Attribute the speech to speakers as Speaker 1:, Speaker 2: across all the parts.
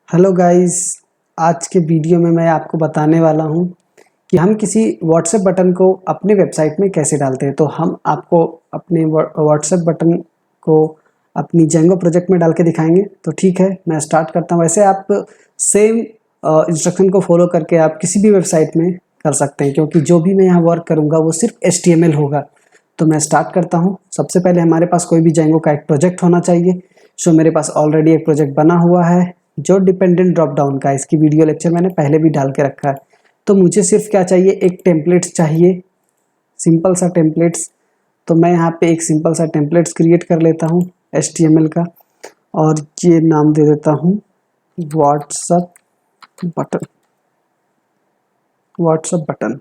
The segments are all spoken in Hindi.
Speaker 1: Hello guys. आज के वीडियो में मैं आपको बताने वाला हूं कि हम किसी व्हाट्सएप बटन को अपने वेबसाइट में कैसे डालते हैं। तो हम आपको अपने व्हाट्सएप बटन को अपनी जेंगो प्रोजेक्ट में डाल के दिखाएंगे। तो ठीक है, मैं स्टार्ट करता हूं। वैसे आप सेम इंस्ट्रक्शन को फॉलो करके आप किसी भी वेबसाइट में कर सकते हैं, क्योंकि जो भी मैं यहाँ वर्क करूँगा वो सिर्फ HTML होगा। तो मैं स्टार्ट करता हूँ। सबसे पहले हमारे पास कोई भी जेंगो का एक प्रोजेक्ट होना चाहिए। सो मेरे पास ऑलरेडी एक प्रोजेक्ट बना हुआ है जो डिपेंडेंट ड्रॉप डाउन का है। इसकी वीडियो लेक्चर मैंने पहले भी डाल के रखा है। तो मुझे सिर्फ क्या चाहिए, एक टेम्पलेट्स चाहिए, सिंपल सा टेम्पलेट्स। तो मैं यहाँ पे एक सिंपल सा टेम्पलेट्स क्रिएट कर लेता हूँ HTML का, और ये नाम दे देता हूँ WhatsApp button. WhatsApp button.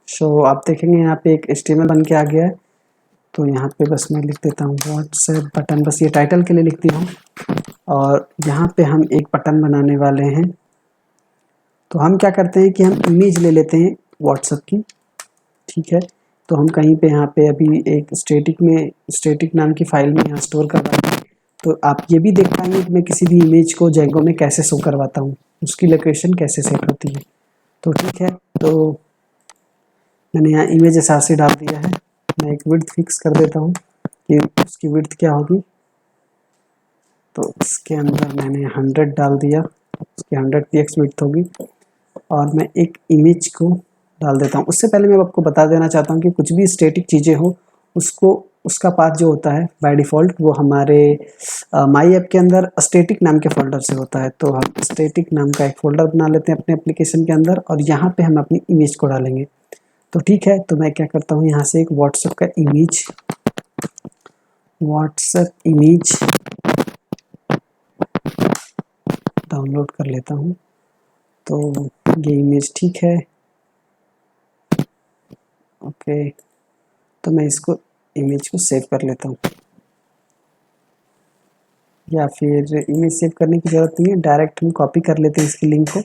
Speaker 1: So आप देखेंगे यहाँ पे एक HTML बन के आ गया है। तो यहाँ पे बस मैं लिख देता हूँ व्हाट्सएप बटन, बस ये टाइटल के लिए लिखती हूँ। और यहाँ पे हम एक बटन बनाने वाले हैं। तो हम क्या करते हैं कि हम इमेज ले लेते हैं व्हाट्सएप की। ठीक है, तो हम कहीं पे यहाँ पे अभी एक स्टैटिक नाम की फाइल में यहाँ स्टोर करवाएंगे। तो आप ये भी देख पाएंगे कि मैं किसी भी इमेज को जेंगो में कैसे शो करवाता हूँ, उसकी लोकेशन कैसे सेट होती है। तो ठीक है, तो मैंने यहाँ इमेज एसआरसी डाल दिया है। मैं एक विड्थ फिक्स कर देता हूँ कि उसकी विड्थ क्या होगी। तो इसके अंदर मैंने 100 डाल दिया, उसकी 100 px विड्थ होगी। और मैं एक इमेज को डाल देता हूँ। उससे पहले मैं आपको बता देना चाहता हूँ कि कुछ भी स्टैटिक चीज़ें हो उसको उसका पाथ जो होता है बाय डिफ़ॉल्ट वो हमारे माई ऐप के अंदर स्टैटिक नाम के फ़ोल्डर से होता है। तो हम स्टैटिक नाम का एक फ़ोल्डर बना लेते हैं अपने एप्लीकेशन के अंदर, और यहाँ पे हम अपनी इमेज को डालेंगे। तो ठीक है, तो मैं क्या करता हूँ, यहाँ से एक व्हाट्सएप इमेज डाउनलोड कर लेता हूँ। तो ये इमेज ठीक है, ओके। तो मैं इसको इमेज को सेव कर लेता हूँ, या फिर इमेज सेव करने की ज़रूरत नहीं है, डायरेक्ट हम कॉपी कर लेते हैं इसकी लिंक को।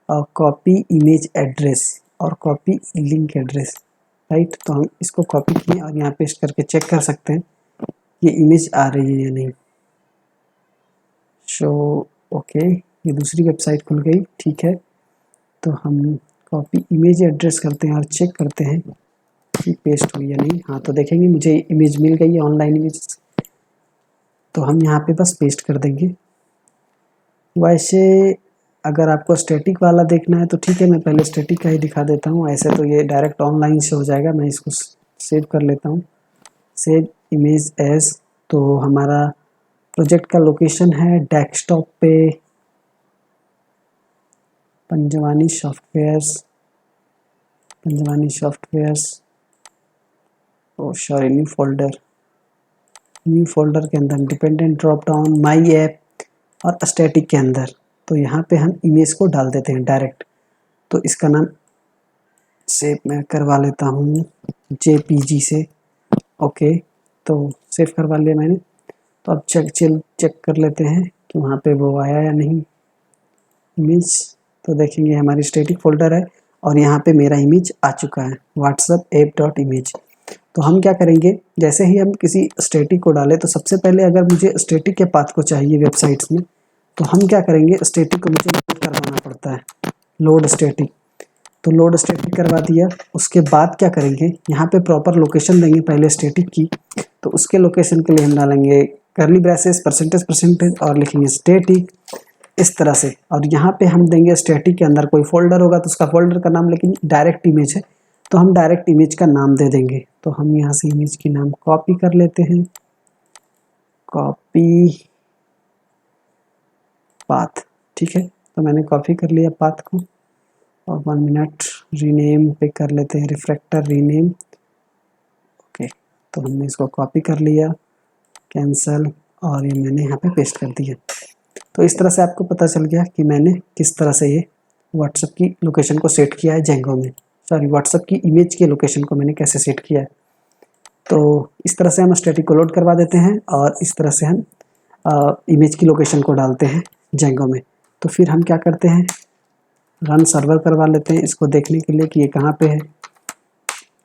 Speaker 1: और कॉपी इमेज एड्रेस और कॉपी लिंक एड्रेस, राइट। तो हम इसको कॉपी किए और यहाँ पेस्ट करके चेक कर सकते हैं ये इमेज आ रही है या नहीं। सो ओके, ये दूसरी वेबसाइट खुल गई, ठीक है। तो हम कॉपी इमेज एड्रेस करते हैं और चेक करते हैं कि पेस्ट हुई या नहीं। हाँ, तो देखेंगे मुझे इमेज मिल गई है, ऑनलाइन इमेज। तो हम यहाँ पे बस पेस्ट कर देंगे। वैसे अगर आपको स्टैटिक वाला देखना है तो ठीक है, मैं पहले स्टैटिक का ही दिखा देता हूँ। ऐसे तो ये डायरेक्ट ऑनलाइन से हो जाएगा। मैं इसको सेव कर लेता हूँ, सेव इमेज एज। तो हमारा प्रोजेक्ट का लोकेशन है डेस्कटॉप पे, पंजवानी सॉफ्टवेयर्स ओ सॉरी न्यू फोल्डर के अंदर dependent drop down my app और स्टैटिक के अंदर। तो यहाँ पे हम इमेज को डाल देते हैं डायरेक्ट। तो इसका नाम सेव मैं करवा लेता हूँ JPG से, ओके। तो सेव करवा लिया मैंने। तो अब चेक कर लेते हैं कि वहाँ पे वो आया या नहीं इमेज। तो देखेंगे हमारी स्टैटिक फोल्डर है और यहाँ पे मेरा इमेज आ चुका है, व्हाट्सएप ऐप.image। तो हम क्या करेंगे, जैसे ही हम किसी स्टैटिक को डालें तो सबसे पहले अगर मुझे स्टैटिक के पाथ को चाहिए वेबसाइट्स में, तो हम क्या करेंगे, स्टैटिक को मुझे लोड करवाना पड़ता है, लोड स्टैटिक। तो लोड स्टैटिक करवा दिया। उसके बाद क्या करेंगे, यहाँ पे प्रॉपर लोकेशन देंगे पहले स्टैटिक की। तो उसके लोकेशन के लिए हम डालेंगे कर्ली ब्रेसेस परसेंटेज और लिखेंगे स्टैटिक, इस तरह से। और यहाँ पे हम देंगे स्टैटिक के अंदर कोई फोल्डर होगा तो उसका फोल्डर का नाम, लेकिन डायरेक्ट इमेज है तो हम डायरेक्ट इमेज का नाम दे देंगे। तो हम यहाँ से इमेज की नाम कॉपी कर लेते हैं, कॉपी पाथ, ठीक है। तो मैंने कॉपी कर लिया पाथ को, और 1 मिनट रीनेम पे कर लेते हैं, रिफ्रैक्टर रीनेम, ओके। तो हमने इसको कॉपी कर लिया, कैंसल, और ये मैंने यहाँ पे पेस्ट कर दिया। तो इस तरह से आपको पता चल गया कि मैंने किस तरह से ये व्हाट्सएप की लोकेशन को सेट किया है जेंगो में। सॉरी, व्हाट्सएप की इमेज के लोकेशन को मैंने कैसे सेट किया है। तो इस तरह से हम स्टैटिक को लोड करवा देते हैं और इस तरह से हम इमेज की लोकेशन को डालते हैं जेंगो में। तो फिर हम क्या करते हैं, रन सर्वर करवा लेते हैं इसको देखने के लिए कि ये कहाँ पे है।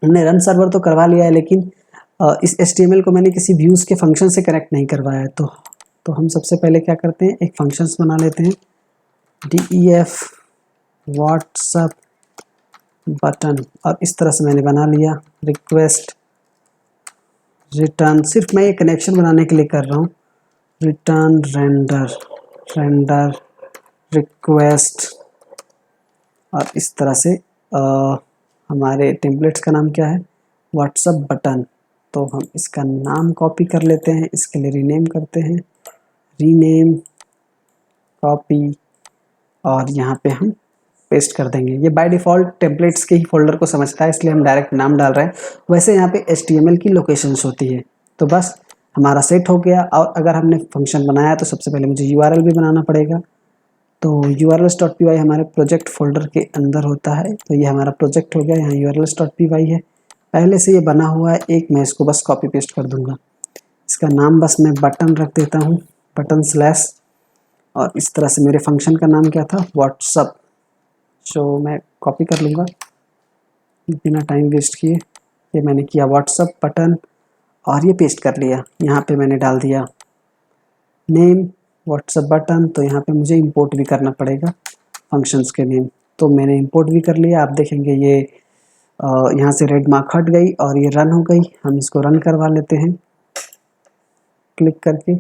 Speaker 1: हमने रन सर्वर तो करवा लिया है, लेकिन इस HTML को मैंने किसी व्यूज़ के फंक्शन से कनेक्ट नहीं करवाया है। तो हम सबसे पहले क्या करते हैं, एक फंक्शंस बना लेते हैं, def व्हाट्सअप बटन, और इस तरह से मैंने बना लिया। रिक्वेस्ट रिटर्न, सिर्फ मैं ये कनेक्शन बनाने के लिए कर रहा हूँ, रिटर्न रेंडर रिक्वेस्ट, और इस तरह से हमारे टेम्पलेट्स का नाम क्या है, व्हाट्सअप बटन। तो हम इसका नाम कॉपी कर लेते हैं, इसके लिए रीनेम करते हैं, रीनेम कॉपी, और यहाँ पे हम पेस्ट कर देंगे। ये बाय डिफ़ॉल्ट टेम्पलेट्स के ही फोल्डर को समझता है, इसलिए हम डायरेक्ट नाम डाल रहे हैं। वैसे यहाँ पे HTML की लोकेशंस होती है। तो बस हमारा सेट हो गया। और अगर हमने फंक्शन बनाया तो सबसे पहले मुझे URL भी बनाना पड़ेगा। तो urls.py हमारे प्रोजेक्ट फोल्डर के अंदर होता है। तो ये हमारा प्रोजेक्ट हो गया, यहाँ urls.py है, पहले से ये बना हुआ है एक, मैं इसको बस कॉपी पेस्ट कर दूंगा। इसका नाम बस मैं बटन रख देता हूँ, बटन स्लैश, और इस तरह से मेरे फंक्शन का नाम क्या था, व्हाट्सअप। सो मैं कॉपी कर लूँगा बिना टाइम वेस्ट किए। ये मैंने किया व्हाट्सअप बटन, और ये पेस्ट कर लिया। यहाँ पे मैंने डाल दिया नेम व्हाट्सअप बटन। तो यहाँ पे मुझे इंपोर्ट भी करना पड़ेगा फंक्शंस के नेम, तो मैंने इंपोर्ट भी कर लिया। आप देखेंगे ये यहाँ से रेड मार्क हट गई और ये रन हो गई। हम इसको रन करवा लेते हैं क्लिक करके।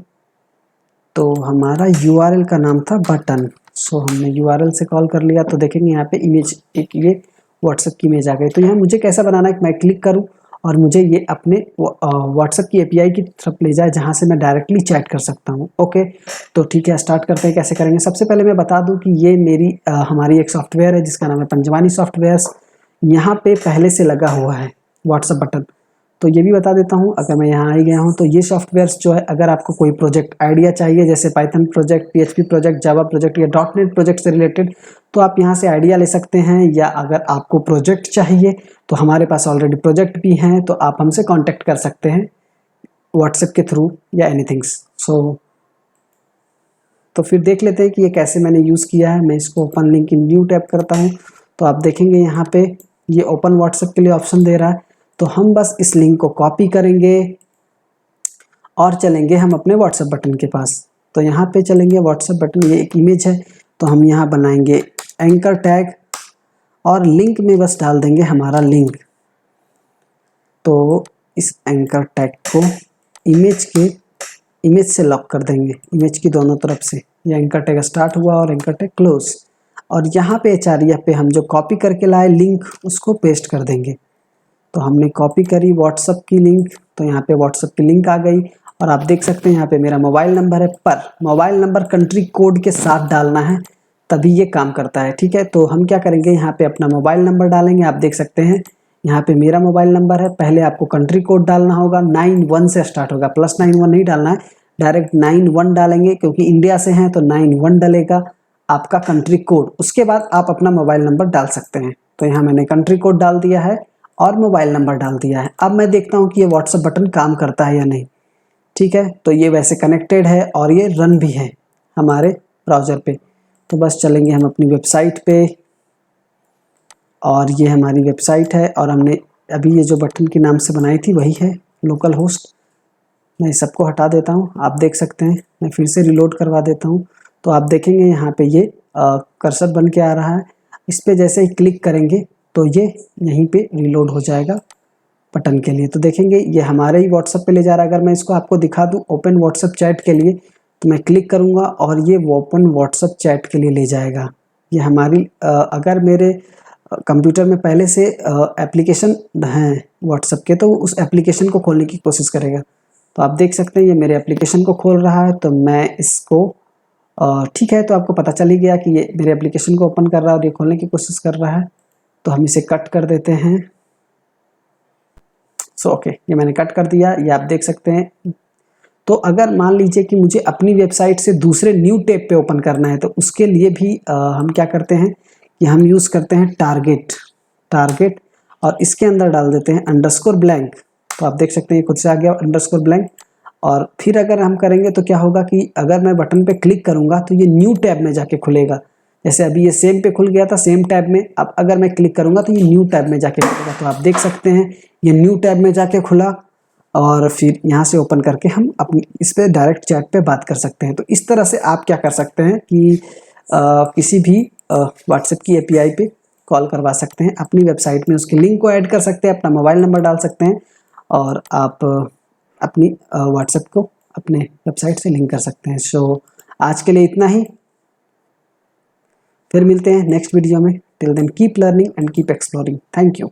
Speaker 1: तो हमारा URL का नाम था बटन। सो हमने URL से कॉल कर लिया। तो देखेंगे यहाँ पे इमेज, एक ये व्हाट्सएप की इमेज आ गई। तो यहाँ मुझे कैसा बनाना है कि मैं क्लिक करूँ और मुझे ये अपने व्हाट्सएप की API की तरफ ले जाए, जहाँ से मैं डायरेक्टली चैट कर सकता हूँ। ओके, तो ठीक है, स्टार्ट करते हैं। कैसे करेंगे, सबसे पहले मैं बता दूँ कि ये मेरी हमारी एक सॉफ्टवेयर है जिसका नाम है पंजवानी सॉफ्टवेयर्स। यहाँ पे पहले से लगा हुआ है व्हाट्सएप बटन। तो ये भी बता देता हूँ, अगर मैं यहाँ आ गया हूँ तो ये सॉफ्टवेयर्स जो है, अगर आपको कोई प्रोजेक्ट आइडिया चाहिए, जैसे Python project, PHP project, Java project या .NET प्रोजेक्ट से रिलेटेड, तो आप यहाँ से आइडिया ले सकते हैं। या अगर आपको प्रोजेक्ट चाहिए तो हमारे पास ऑलरेडी प्रोजेक्ट भी हैं, तो आप हमसे कॉन्टेक्ट कर सकते हैं व्हाट्सएप के थ्रू या एनीथिंग्स। तो फिर देख लेते हैं कि ये कैसे मैंने यूज़ किया है। मैं इसको open link in new tab करता हूँ। तो आप देखेंगे यहाँ पे ये ओपन व्हाट्सएप के लिए ऑप्शन दे रहा है। तो हम बस इस लिंक को कॉपी करेंगे और चलेंगे हम अपने व्हाट्सएप बटन के पास। तो यहाँ पे चलेंगे, व्हाट्सएप बटन, ये एक इमेज है, तो हम यहाँ बनाएंगे एंकर टैग और लिंक में बस डाल देंगे हमारा लिंक। तो इस एंकर टैग को इमेज से लॉक कर देंगे, इमेज की दोनों तरफ से। ये एंकर टैग स्टार्ट हुआ और एंकर टैग क्लोज। और यहाँ पे HREF पे हम जो कॉपी करके लाए लिंक, उसको पेस्ट कर देंगे। तो हमने कॉपी करी व्हाट्सएप की लिंक, तो यहाँ पे व्हाट्सएप की लिंक आ गई। और आप देख सकते हैं यहाँ पे मेरा मोबाइल नंबर है, पर मोबाइल नंबर कंट्री कोड के साथ डालना है, तभी ये काम करता है। ठीक है, तो हम क्या करेंगे, यहाँ पे अपना मोबाइल नंबर डालेंगे। आप देख सकते हैं यहाँ पे मेरा मोबाइल नंबर है। पहले आपको कंट्री कोड डालना होगा, 91 से स्टार्ट होगा, +91 नहीं डालना है, डायरेक्ट 91 डालेंगे, क्योंकि इंडिया से हैं तो 91 डलेगा आपका कंट्री कोड। उसके बाद आप अपना मोबाइल नंबर डाल सकते हैं। तो यहाँ मैंने कंट्री कोड डाल दिया है और मोबाइल नंबर डाल दिया है। अब मैं देखता हूँ कि ये व्हाट्सएप बटन काम करता है या नहीं। ठीक है, तो ये वैसे कनेक्टेड है और ये रन भी है हमारे ब्राउज़र पे। तो बस चलेंगे हम अपनी वेबसाइट पे, और ये हमारी वेबसाइट है। और हमने अभी ये जो बटन के नाम से बनाई थी वही है, लोकल होस्ट। मैं सबको हटा देता हूँ, आप देख सकते हैं। मैं फिर से रिलोड करवा देता हूँ। तो आप देखेंगे यहाँ पे ये कर्सर बन के आ रहा है। इस पर जैसे ही क्लिक करेंगे तो ये यहीं पे रीलोड हो जाएगा बटन के लिए। तो देखेंगे ये हमारे ही व्हाट्सएप पे ले जा रहा है। अगर मैं इसको आपको दिखा दूँ ओपन व्हाट्सएप चैट के लिए, तो मैं क्लिक करूँगा और ये ओपन व्हाट्सएप चैट के लिए ले जाएगा। ये हमारी अगर मेरे कंप्यूटर में पहले से एप्लीकेशन हैं व्हाट्सएप के, तो उस एप्लीकेशन को खोलने की कोशिश करेगा। तो आप देख सकते हैं ये मेरे एप्लीकेशन को खोल रहा है। तो मैं इसको ठीक है, तो आपको पता चल ही गया कि ये मेरे एप्लीकेशन को ओपन कर रहा है और ये खोलने की कोशिश कर रहा है। तो हम इसे कट कर देते हैं। ओके, ये मैंने कट कर दिया, ये आप देख सकते हैं। तो अगर मान लीजिए कि मुझे अपनी वेबसाइट से दूसरे न्यू टैब पे ओपन करना है, तो उसके लिए भी हम क्या करते हैं कि हम यूज़ करते हैं टारगेट, और इसके अंदर डाल देते हैं _ब्लैंक। तो आप देख सकते हैं ये खुद से आ गया _ब्लैंक। और फिर अगर हम करेंगे तो क्या होगा कि अगर मैं बटन पे क्लिक करूँगा तो ये न्यू टैब में जाके खुलेगा। जैसे अभी ये सेम पे खुल गया था, सेम टैब में। अब अगर मैं क्लिक करूँगा तो ये न्यू टैब में जाके खुलेगा। तो आप देख सकते हैं ये न्यू टैब में जाके खुला। और फिर यहाँ से ओपन करके हम अपनी इस पे डायरेक्ट चैट पे बात कर सकते हैं। तो इस तरह से आप क्या कर सकते हैं कि किसी भी व्हाट्सएप की एपीआई पे कॉल करवा सकते हैं, अपनी वेबसाइट में उसके लिंक को ऐड कर सकते हैं, अपना मोबाइल नंबर डाल सकते हैं और आप अपनी व्हाट्सएप को अपने वेबसाइट से लिंक कर सकते हैं। सो आज के लिए इतना ही, फिर मिलते हैं नेक्स्ट वीडियो में। Till then keep learning and keep exploring. Thank you.